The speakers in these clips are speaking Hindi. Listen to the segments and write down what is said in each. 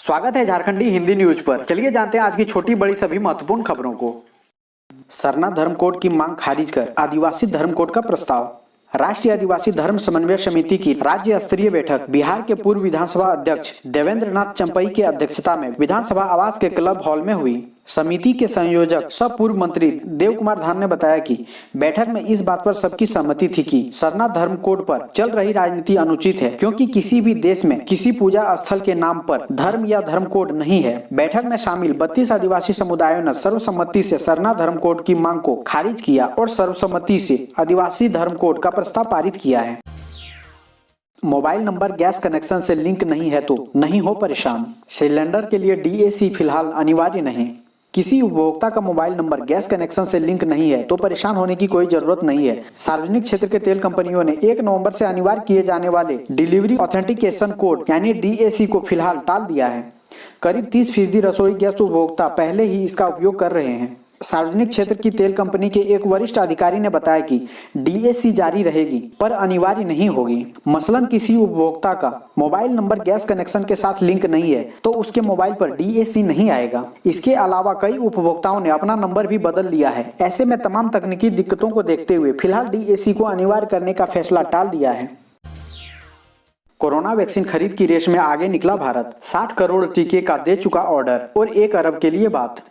स्वागत है झारखंडी हिंदी न्यूज पर। चलिए जानते हैं आज की छोटी बड़ी सभी महत्वपूर्ण खबरों को। सरना धर्म कोड की मांग खारिज कर आदिवासी धर्म कोड का प्रस्ताव। राष्ट्रीय आदिवासी धर्म समन्वय समिति की राज्य स्तरीय बैठक बिहार के पूर्व विधानसभा अध्यक्ष देवेंद्र नाथ चंपई की अध्यक्षता में विधानसभा आवास के क्लब हॉल में हुई। समिति के संयोजक सह पूर्व मंत्री देव कुमार धान ने बताया कि बैठक में इस बात पर सबकी सहमति थी कि सरना धर्म कोड पर चल रही राजनीति अनुचित है, क्योंकि किसी भी देश में किसी पूजा स्थल के नाम पर धर्म या धर्म कोड नहीं है। बैठक में शामिल 32 आदिवासी समुदायों ने सर्वसम्मति से सरना धर्म कोड की मांग को खारिज किया और सर्वसम्मति से आदिवासी धर्म कोड का प्रस्ताव पारित किया है। मोबाइल नंबर गैस कनेक्शन से लिंक नहीं है तो नहीं हो परेशान। सिलेंडर के लिए डीएसी फिलहाल अनिवार्य नहीं। किसी उपभोक्ता का मोबाइल नंबर गैस कनेक्शन से लिंक नहीं है तो परेशान होने की कोई जरूरत नहीं है। सार्वजनिक क्षेत्र के तेल कंपनियों ने 1 नवंबर से अनिवार्य किए जाने वाले डिलीवरी ऑथेंटिकेशन कोड यानी डीएसी को फिलहाल टाल दिया है। करीब 30% रसोई गैस उपभोक्ता पहले ही इसका उपयोग कर रहे हैं। सार्वजनिक क्षेत्र की तेल कंपनी के एक वरिष्ठ अधिकारी ने बताया कि डीएसी जारी रहेगी पर अनिवार्य नहीं होगी। मसलन किसी उपभोक्ता का मोबाइल नंबर गैस कनेक्शन के साथ लिंक नहीं है तो उसके मोबाइल पर डीएसी नहीं आएगा। इसके अलावा कई उपभोक्ताओं ने अपना नंबर भी बदल लिया है। ऐसे में तमाम तकनीकी दिक्कतों को देखते हुए फिलहाल डीएसी को अनिवार्य करने का फैसला टाल दिया है। कोरोना वैक्सीन खरीद की रेस में आगे निकला भारत। 60 करोड़ टीके का दे चुका ऑर्डर और 1 अरब के लिए बात।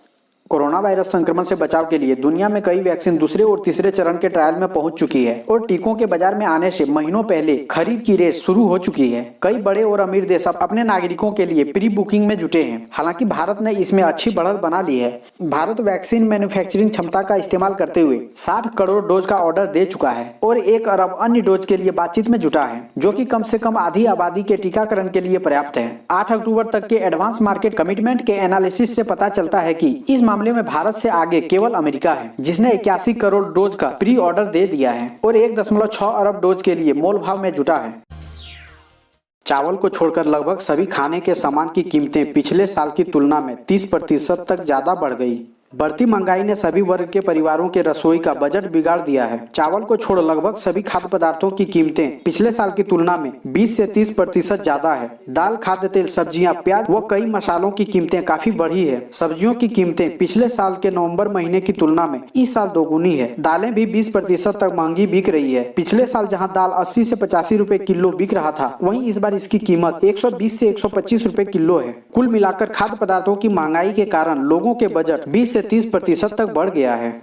कोरोना वायरस संक्रमण से बचाव के लिए दुनिया में कई वैक्सीन दूसरे और तीसरे चरण के ट्रायल में पहुंच चुकी है और टीकों के बाजार में आने से महीनों पहले खरीद की रेस शुरू हो चुकी है। कई बड़े और अमीर देश अपने नागरिकों के लिए प्री बुकिंग में जुटे हैं। हालांकि भारत ने इसमें अच्छी बढ़त बना ली है। भारत वैक्सीन मैन्युफैक्चरिंग क्षमता का इस्तेमाल करते हुए 60 करोड़ डोज का ऑर्डर दे चुका है और 1 अरब अन्य डोज के लिए बातचीत में जुटा है, जो कि कम से कम आधी आबादी के टीकाकरण के लिए पर्याप्त है। 8 अक्टूबर तक के एडवांस मार्केट कमिटमेंट के एनालिसिस से पता चलता है कि इस मामले में भारत से आगे केवल अमेरिका है, जिसने 81 करोड़ डोज का प्री ऑर्डर दे दिया है और 1.6 अरब डोज के लिए मोल भाव में जुटा है। चावल को छोड़कर लगभग सभी खाने के सामान की कीमतें पिछले साल की तुलना में 30% तक ज्यादा बढ़ गई। बढ़ती महंगाई ने सभी वर्ग के परिवारों के रसोई का बजट बिगाड़ दिया है। चावल को छोड़ लगभग सभी खाद्य पदार्थों की कीमतें पिछले साल की तुलना में 20 से 30% ज्यादा है। दाल, खाद्य तेल, सब्जियां, प्याज व कई मसालों की कीमतें काफी बढ़ी है। सब्जियों की कीमतें पिछले साल के नवंबर महीने की तुलना में इस साल दोगुनी है। दालें भी 20% तक महंगी बिक रही है। पिछले साल जहाँ दाल 80 से 85 रुपए किलो बिक रहा था, वहीं इस बार इसकी कीमत 120 से 125 रुपए किलो है। कुल मिलाकर खाद्य पदार्थों की महंगाई के कारण लोगों के बजट 20 से 30% तक बढ़ गया है।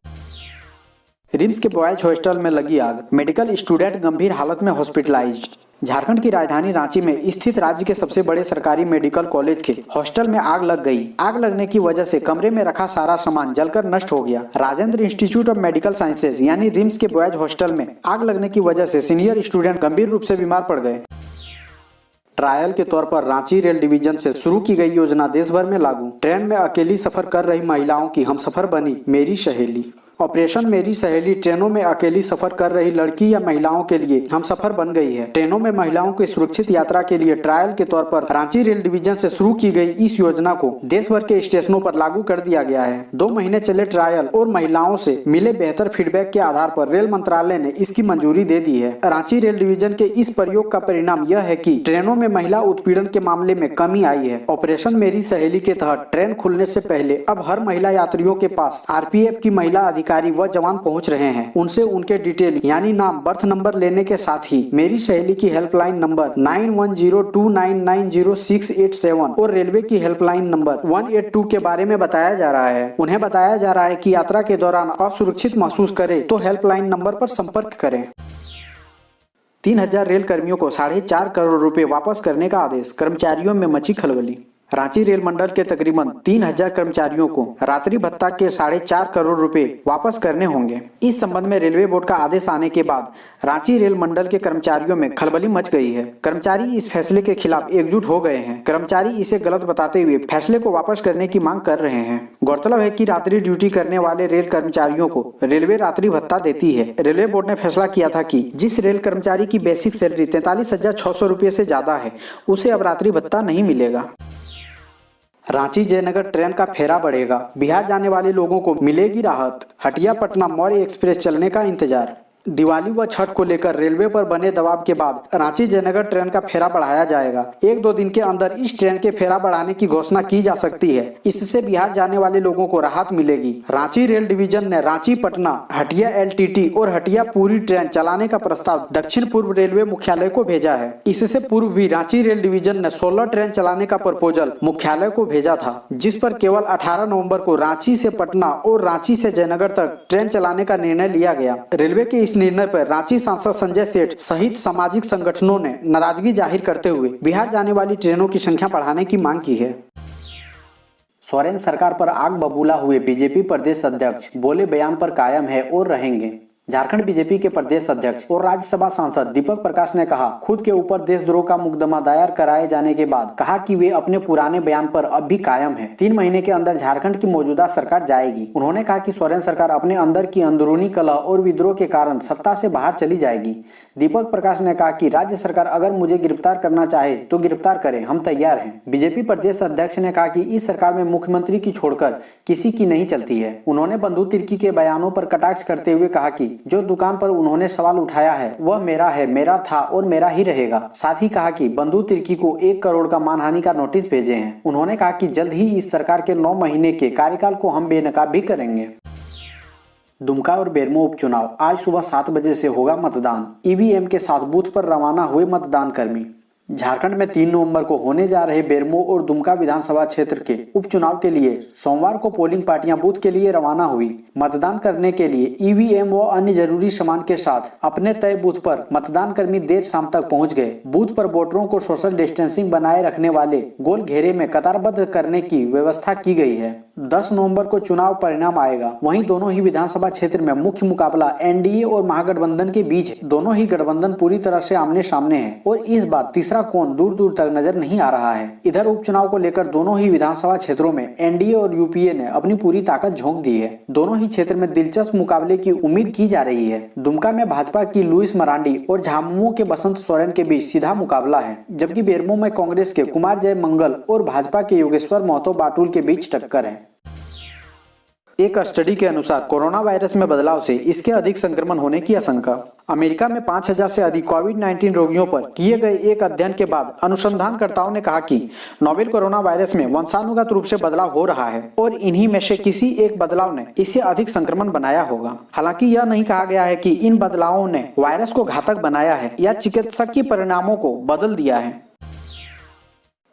रिम्स के बॉयज हॉस्टल में लगी आग, मेडिकल स्टूडेंट गंभीर हालत में हॉस्पिटलाइज्ड। झारखंड की राजधानी रांची में स्थित राज्य के सबसे बड़े सरकारी मेडिकल कॉलेज के हॉस्टल में आग लग गई। आग लगने की वजह से कमरे में रखा सारा सामान जलकर नष्ट हो गया। Rajendra institute of medical sciences यानी रिम्स के बॉयज हॉस्टल में आग लगने की वजह से सीनियर स्टूडेंट गंभीर रूप से बीमार पड़ गए। ट्रायल के तौर पर रांची रेल डिवीजन से शुरू की गई योजना देश भर में लागू। ट्रेन में अकेली सफर कर रही महिलाओं की हमसफर बनी मेरी सहेली। ऑपरेशन मेरी सहेली ट्रेनों में अकेली सफर कर रही लड़की या महिलाओं के लिए हमसफर बन गई है। ट्रेनों में महिलाओं की सुरक्षित यात्रा के लिए ट्रायल के तौर पर रांची रेल डिवीजन से शुरू की गई इस योजना को देश भर के स्टेशनों पर लागू कर दिया गया है। 2 महीने चले ट्रायल और महिलाओं से मिले बेहतर फीडबैक के आधार पर रेल मंत्रालय ने इसकी मंजूरी दे दी है। रांची रेल डिवीजन के इस प्रयोग का परिणाम यह है कि ट्रेनों में महिला उत्पीड़न के मामले में कमी आई है। ऑपरेशन मेरी सहेली के तहत ट्रेन खुलने से पहले अब हर महिला यात्रियों के पास आरपीएफ की महिला अधिकारी व जवान पहुंच रहे हैं। उनसे उनके डिटेल यानी नाम, बर्थ नंबर लेने के साथ ही मेरी सहेली की हेल्पलाइन नंबर 9102990687 और रेलवे की हेल्पलाइन नंबर 182 के बारे में बताया जा रहा है। उन्हें बताया जा रहा है कि यात्रा के दौरान असुरक्षित महसूस करें तो हेल्पलाइन नंबर पर संपर्क करें। 3000 रेल कर्मियों को 4.5 करोड़ रुपए वापस करने का आदेश, कर्मचारियों में मची खलबली। रांची रेल मंडल के तकरीबन 3000 कर्मचारियों को रात्रि भत्ता के 4.5 करोड़ रुपए वापस करने होंगे। इस संबंध में रेलवे बोर्ड का आदेश आने के बाद रांची रेल मंडल के कर्मचारियों में खलबली मच गई है। कर्मचारी इस फैसले के खिलाफ एकजुट हो गए हैं। कर्मचारी इसे गलत बताते हुए फैसले को वापस करने की मांग कर रहे हैं। गौरतलब है कि रात्रि ड्यूटी करने वाले रेल कर्मचारियों को रेलवे रात्रि भत्ता देती है। रेलवे बोर्ड ने फैसला किया था कि जिस रेल कर्मचारी की बेसिक सैलरी 43,600 रुपये से ज्यादा है, उसे अब रात्रि भत्ता नहीं मिलेगा। रांची जयनगर ट्रेन का फेरा बढ़ेगा, बिहार जाने वाले लोगों को मिलेगी राहत। हटिया पटना मौर्य एक्सप्रेस चलने का इंतजार। दिवाली व छठ को लेकर रेलवे पर बने दबाव के बाद रांची जयनगर ट्रेन का फेरा बढ़ाया जाएगा। 1-2 दिन के अंदर इस ट्रेन के फेरा बढ़ाने की घोषणा की जा सकती है। इससे बिहार जाने वाले लोगों को राहत मिलेगी। रांची रेल डिवीजन ने रांची पटना, हटिया LTT और हटिया पूरी ट्रेन चलाने का प्रस्ताव दक्षिण पूर्व रेलवे मुख्यालय को भेजा है। इससे पूर्व भी रांची रेल डिवीजन ने 16 ट्रेन चलाने का प्रपोजल मुख्यालय को भेजा था, जिस पर केवल 18 नवंबर को रांची से पटना और रांची से जयनगर तक ट्रेन चलाने का निर्णय लिया गया। रेलवे के इस निर्णय पर रांची सांसद संजय सेठ सहित सामाजिक संगठनों ने नाराजगी जाहिर करते हुए बिहार जाने वाली ट्रेनों की संख्या बढ़ाने की मांग की है। सोरेन सरकार पर आग बबूला हुए बीजेपी प्रदेश अध्यक्ष बोले बयान पर कायम है और रहेंगे। झारखंड बीजेपी के प्रदेश अध्यक्ष और राज्यसभा सांसद दीपक प्रकाश ने कहा, खुद के ऊपर देशद्रोह का मुकदमा दायर कराए जाने के बाद कहा कि वे अपने पुराने बयान पर अब भी कायम है। 3 महीने के अंदर झारखंड की मौजूदा सरकार जाएगी। उन्होंने कहा कि सोरेन सरकार अपने अंदर की अंदरूनी कलह और विद्रोह के कारण सत्ता से बाहर चली जाएगी। दीपक प्रकाश ने कहा कि राज्य सरकार अगर मुझे गिरफ्तार करना चाहे तो गिरफ्तार करे, हम तैयार हैं। बीजेपी प्रदेश अध्यक्ष ने कहा कि इस सरकार में मुख्यमंत्री की छोड़कर किसी की नहीं चलती है। उन्होंने बंधु तिर्की के बयानों पर कटाक्ष करते हुए कहा कि जो दुकान पर उन्होंने सवाल उठाया है वह मेरा है, मेरा था और मेरा ही रहेगा। साथ ही कहा कि बंधु तिर्की को 1 करोड़ का मानहानि का नोटिस भेजे हैं। उन्होंने कहा कि जल्द ही इस सरकार के 9 महीने के कार्यकाल को हम बेनकाब भी करेंगे। दुमका और बेरमो उपचुनाव, आज सुबह 7 बजे से होगा मतदान। ईवीएम के साथ बूथ पर रवाना हुए मतदान कर्मी। झारखंड में 3 नवंबर को होने जा रहे बेरमो और दुमका विधानसभा क्षेत्र के उपचुनाव के लिए सोमवार को पोलिंग पार्टियां बूथ के लिए रवाना हुई। मतदान करने के लिए ईवीएम व अन्य जरूरी सामान के साथ अपने तय बूथ पर मतदान कर्मी देर शाम तक पहुंच गए। बूथ पर वोटरों को सोशल डिस्टेंसिंग बनाए रखने वाले गोल घेरे में कतारबद्ध करने की व्यवस्था की गई है। 10 नवंबर को चुनाव परिणाम आएगा। वहीं दोनों ही विधानसभा क्षेत्र में मुख्य मुकाबला एनडीए और महागठबंधन के बीच है। दोनों ही गठबंधन पूरी तरह से आमने सामने है और इस बार तीसरा कौन दूर दूर तक नजर नहीं आ रहा है। इधर उपचुनाव को लेकर दोनों ही विधानसभा क्षेत्रों में एनडीए और यूपीए ने अपनी पूरी ताकत झोंक दी है। दोनों ही क्षेत्र में दिलचस्प मुकाबले की उम्मीद की जा रही है। दुमका में भाजपा की लुइस मरांडी और झामुमो के बसंत सोरेन के बीच सीधा मुकाबला है, जबकि बेरमो में कांग्रेस के कुमार जय मंगल और भाजपा के योगेश्वर महतो बाटुल के बीच टक्कर है। एक स्टडी के अनुसार कोरोना वायरस में बदलाव से इसके अधिक संक्रमण होने की आशंका। अमेरिका में 5000 से अधिक कोविड-19 रोगियों पर किए गए एक अध्ययन के बाद अनुसंधानकर्ताओं ने कहा कि नोवेल कोरोना वायरस में वंशानुगत रूप से बदलाव हो रहा है और इन्हीं में से किसी एक बदलाव ने इसे अधिक संक्रमण बनाया होगा। हालांकि यह नहीं कहा गया है कि इन बदलावों ने वायरस को घातक बनाया है या चिकित्सकीय परिणामों को बदल दिया है।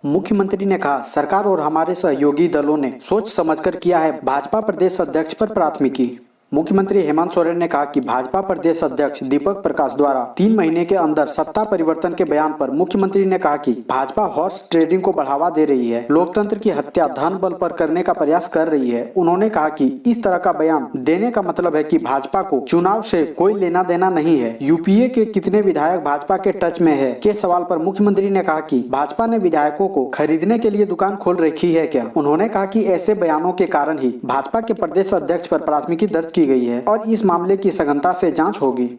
मुख्यमंत्री ने कहा, सरकार और हमारे सहयोगी दलों ने सोच समझकर किया है भाजपा प्रदेश अध्यक्ष पर प्राथमिकी। मुख्यमंत्री हेमंत सोरेन ने कहा कि भाजपा प्रदेश अध्यक्ष दीपक प्रकाश द्वारा 3 महीने के अंदर सत्ता परिवर्तन के बयान पर मुख्यमंत्री ने कहा कि भाजपा हॉर्स ट्रेडिंग को बढ़ावा दे रही है, लोकतंत्र की हत्या धन बल पर करने का प्रयास कर रही है। उन्होंने कहा कि इस तरह का बयान देने का मतलब है कि भाजपा को चुनाव से कोई लेना देना नहीं है। यूपीए के कितने विधायक भाजपा के टच में है के सवाल पर मुख्यमंत्री ने कहा कि भाजपा ने विधायकों को खरीदने के लिए दुकान खोल रखी है क्या। उन्होंने कहा कि ऐसे बयानों के कारण ही भाजपा के प्रदेश अध्यक्ष पर प्राथमिकी दर्ज की गई है और इस मामले की सघनता से जांच होगी।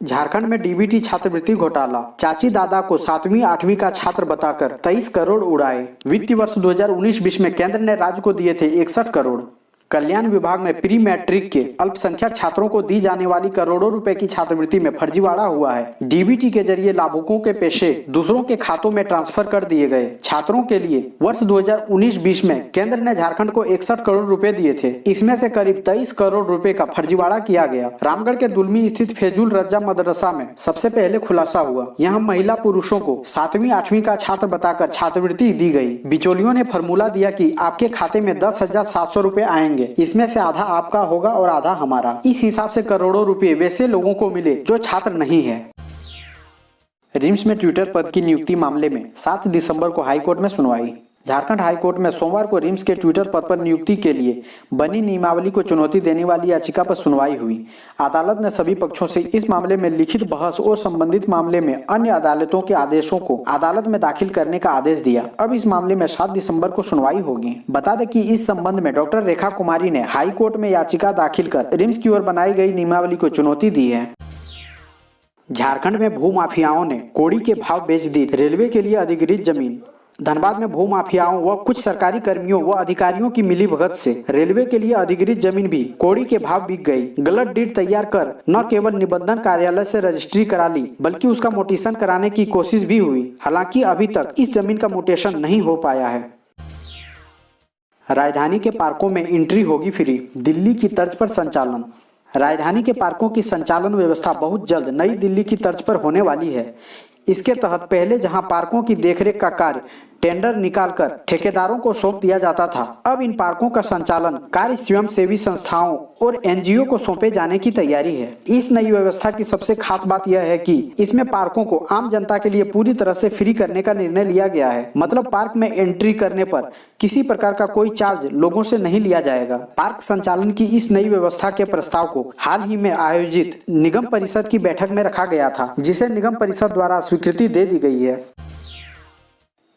झारखंड में डीबीटी छात्रवृत्ति घोटाला, चाची दादा को 7वीं 8वीं का छात्र बताकर 23 करोड़ उड़ाए। वित्तीय वर्ष 2019-20 में केंद्र ने राज्य को दिए थे 61 करोड़। कल्याण विभाग में प्री मैट्रिक के अल्पसंख्यक छात्रों को दी जाने वाली करोड़ों रुपए की छात्रवृत्ति में फर्जीवाड़ा हुआ है। डीबीटी के जरिए लाभुकों के पैसे दूसरों के खातों में ट्रांसफर कर दिए गए। छात्रों के लिए वर्ष 2019-20 में केंद्र ने झारखंड को 61 करोड़ रुपए दिए थे। इसमें से करीब 23 करोड़ रुपए का फर्जीवाड़ा किया गया। रामगढ़ के दुलमी स्थित फेजुल रज्जा मदरसा में सबसे पहले खुलासा हुआ। यहाँ महिला पुरुषों को 7वीं 8वीं का छात्र बताकर छात्रवृत्ति दी गई। बिचौलियों ने फॉर्मूला दिया कि आपके खाते में 10,700 रुपए आएंगे, इसमें से आधा आपका होगा और आधा हमारा। इस हिसाब से करोड़ों रुपए वैसे लोगों को मिले जो छात्र नहीं है। रिम्स में ट्विटर पद की नियुक्ति मामले में 7 दिसंबर को हाईकोर्ट में सुनवाई। झारखंड हाईकोर्ट में सोमवार को रिम्स के ट्विटर पद पर नियुक्ति के लिए बनी नियमावली को चुनौती देने वाली याचिका पर सुनवाई हुई। अदालत ने सभी पक्षों से इस मामले में लिखित बहस और संबंधित मामले में अन्य अदालतों के आदेशों को अदालत में दाखिल करने का आदेश दिया। अब इस मामले में 7 दिसंबर को सुनवाई होगी। बता दें कि इस संबंध में डॉक्टर रेखा कुमारी ने हाईकोर्ट में याचिका दाखिल कर रिम्स की ओर बनाई गई नियमावली को चुनौती दी है। झारखंड में भूमाफियाओं ने कौड़ी के भाव बेच दी रेलवे के लिए अधिग्रहित जमीन। धनबाद में भूमाफियाओं व कुछ सरकारी कर्मियों व अधिकारियों की मिलीभगत से रेलवे के लिए अधिग्रहित जमीन भी कौड़ी के भाव बिक गई। गलत डीड तैयार कर न केवल निबंधन कार्यालय से रजिस्ट्री करा ली बल्कि उसका मोटेशन कराने की कोशिश भी हुई। हालांकि अभी तक इस जमीन का मोटेशन नहीं हो पाया है। राजधानी के पार्कों में एंट्री होगी फ्री, दिल्ली की तर्ज पर संचालन। राजधानी के पार्कों की संचालन व्यवस्था बहुत जल्द नई दिल्ली की तर्ज पर होने वाली है। इसके तहत पहले जहां पार्कों की देखरेख का कार्य टेंडर निकालकर ठेकेदारों को सौंप दिया जाता था, अब इन पार्कों का संचालन कार्य स्वयंसेवी संस्थाओं और एनजीओ को सौंपे जाने की तैयारी है। इस नई व्यवस्था की सबसे खास बात यह है कि इसमें पार्कों को आम जनता के लिए पूरी तरह से फ्री करने का निर्णय लिया गया है। मतलब पार्क में एंट्री करने पर किसी प्रकार का कोई चार्ज लोगों से नहीं लिया जाएगा। पार्क संचालन की इस नई व्यवस्था के प्रस्ताव को हाल ही में आयोजित निगम परिषद की बैठक में रखा गया था, जिसे निगम परिषद द्वारा स्वीकृति दे दी गई है।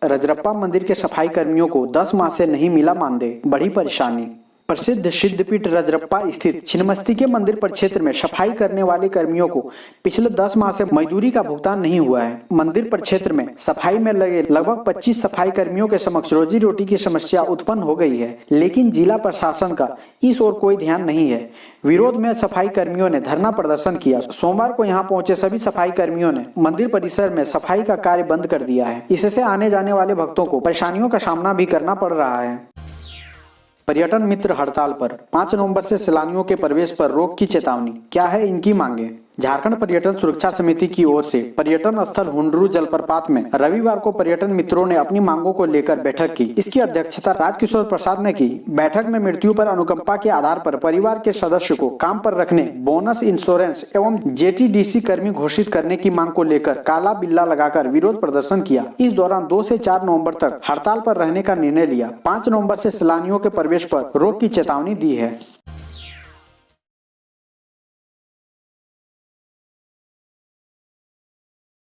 रजरप्पा मंदिर के सफाई कर्मियों को 10 माह से नहीं मिला मानदेय, बड़ी परेशानी। प्रसिद्ध सिद्धपीठ रजरप्पा स्थित छिन्नमस्ती के मंदिर परिक्षेत्र में सफाई करने वाले कर्मियों को पिछले 10 माह से मजदूरी का भुगतान नहीं हुआ है। मंदिर परिक्षेत्र में सफाई में लगे लगभग 25 सफाई कर्मियों के समक्ष रोजी रोटी की समस्या उत्पन्न हो गई है, लेकिन जिला प्रशासन का इस ओर कोई ध्यान नहीं है। विरोध में सफाई कर्मियों ने धरना प्रदर्शन किया। सोमवार को यहाँ पहुंचे सभी सफाई कर्मियों ने मंदिर परिसर में सफाई का कार्य बंद कर दिया है। इससे आने जाने वाले भक्तों को परेशानियों का सामना भी करना पड़ रहा है। पर्यटन मित्र हड़ताल पर, 5 नवंबर से सैलानियों के प्रवेश पर रोक की चेतावनी। क्या है इनकी मांगे? झारखंड पर्यटन सुरक्षा समिति की ओर से पर्यटन स्थल हुंडरू जलप्रपात में रविवार को पर्यटन मित्रों ने अपनी मांगों को लेकर बैठक की। इसकी अध्यक्षता राजकिशोर प्रसाद ने की। बैठक में मृत्यु पर अनुकंपा के आधार पर परिवार के सदस्य को काम पर रखने, बोनस, इंश्योरेंस एवं जेटीडीसी कर्मी घोषित करने की मांग को लेकर काला बिल्ला लगाकर विरोध प्रदर्शन किया। इस दौरान 2 से 4 नवम्बर तक हड़ताल पर रहने का निर्णय लिया। 5 नवम्बर से सैलानियों के प्रवेश पर रोक की चेतावनी दी है।